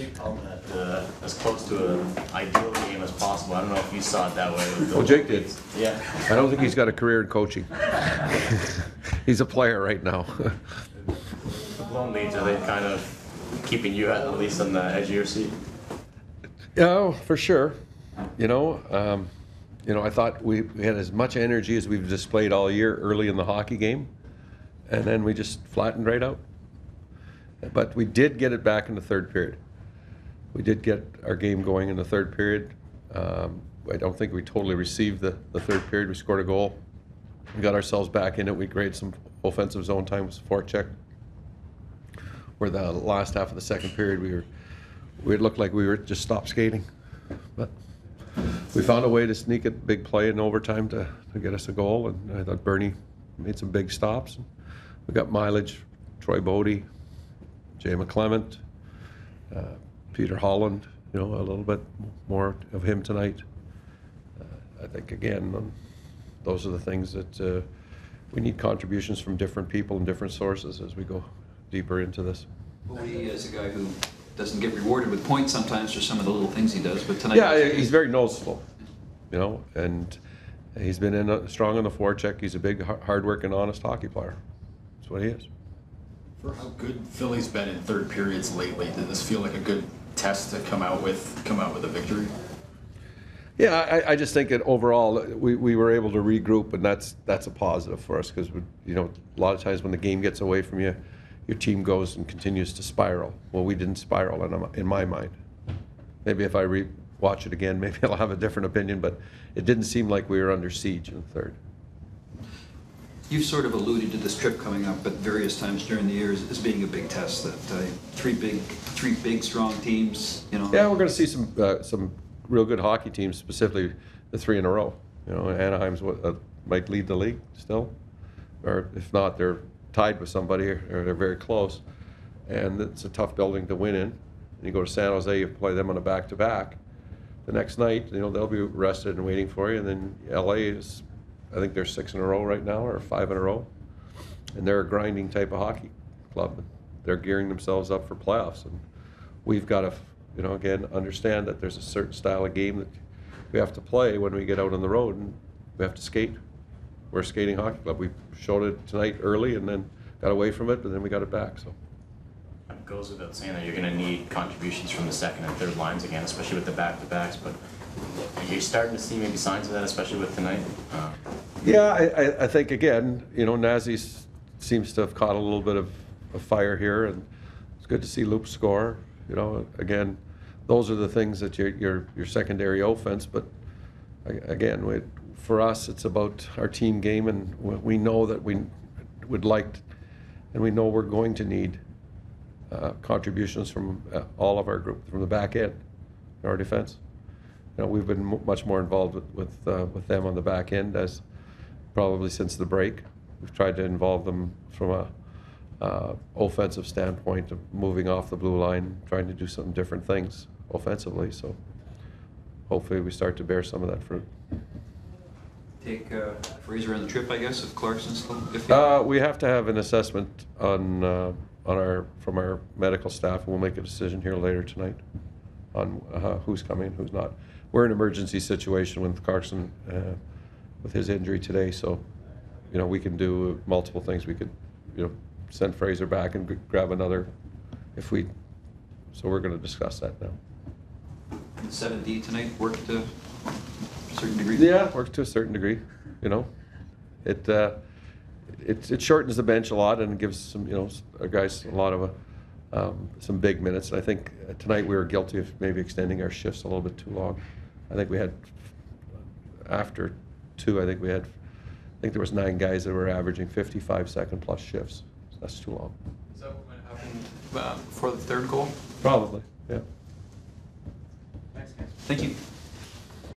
Jake Paulman had as close to an ideal game as possible. I don't know if you saw it that way. Well, Jake did. Yeah. I don't think he's got a career in coaching. He's a player right now. The blown leads, are they kind of keeping you at least on the edge of your seat? Yeah, for sure. I thought we had as much energy as we've displayed all year early in the hockey game, and then we just flattened right out. But we did get it back in the third period. We did get our game going in the third period. I don't think we totally received the third period. We scored a goal. We got ourselves back in it. We created some offensive zone time with forecheck. Where the last half of the second period, it looked like we were just stopped skating. But we found a way to sneak a big play in overtime to get us a goal, and I thought Bernie made some big stops. We got mileage, Troy Bodie, Jay McClement, Peter Holland, a little bit more of him tonight. I think, again, those are the things that we need contributions from different people and different sources as we go deeper into this. Bodie is a guy who doesn't get rewarded with points sometimes for some of the little things he does, but tonight... Yeah, he's very noticeable, and he's been strong on the forecheck. He's a big, hard-working, honest hockey player. That's what he is. For how good Philly's been in third periods lately, did this feel like a good test to come out with a victory? Yeah, I just think that overall we were able to regroup, and that's a positive for us, because a lot of times when the game gets away from you, your team goes and continues to spiral. Well, we didn't spiral in my mind. Maybe if I watch it again, maybe I'll have a different opinion, but it didn't seem like we were under siege in the third. You've sort of alluded to this trip coming up at various times during the years as being a big test. That three big, strong teams. Yeah, we're going to see some real good hockey teams, specifically the three in a row. Anaheim's might lead the league still, or if not, they're tied with somebody, or they're very close. And it's a tough building to win in. And you go to San Jose, you play them on a back-to-back. The next night, they'll be rested and waiting for you. And then LA is, I think they're 6 in a row right now, or 5 in a row. And they're a grinding type of hockey club. They're gearing themselves up for playoffs. And we've got to, again, understand that there's a certain style of game that we have to play when we get out on the road, and we have to skate. We're a skating hockey club. We showed it tonight early and then got away from it, but then we got it back. So it goes without saying that you're going to need contributions from the second and third lines again, especially with the back-to-backs. But are you starting to see maybe signs of that, especially with tonight? Yeah, I think, again, Nazi seems to have caught a little bit of fire here, and it's good to see Loop score. Again, those are the things that your secondary offense. But again, for us, it's about our team game, and we know that we would like, and we know we're going to need contributions from all of our group, from the back end, our defense. We've been much more involved with them on the back end, as probably since the break. We've tried to involve them from a offensive standpoint of moving off the blue line, trying to do some different things offensively. So hopefully we start to bear some of that fruit. Take Fraser on the trip, I guess, if Clarkson's still. We have to have an assessment from our medical staff, and we'll make a decision here later tonight on who's coming, who's not. We're in an emergency situation with Clarkson with his injury today, so we can do multiple things. We could send Fraser back and grab another if we. So we're going to discuss that now. 7D tonight worked to a certain degree. Yeah, works to a certain degree. It shortens the bench a lot and gives some our guys a lot of some big minutes. And I think tonight we were guilty of maybe extending our shifts a little bit too long. I think we had after 2. I think there was 9 guys that were averaging 55-second plus shifts. So that's too long. Is that what happened before the third goal? Probably, yeah. Thanks, guys. Thank you.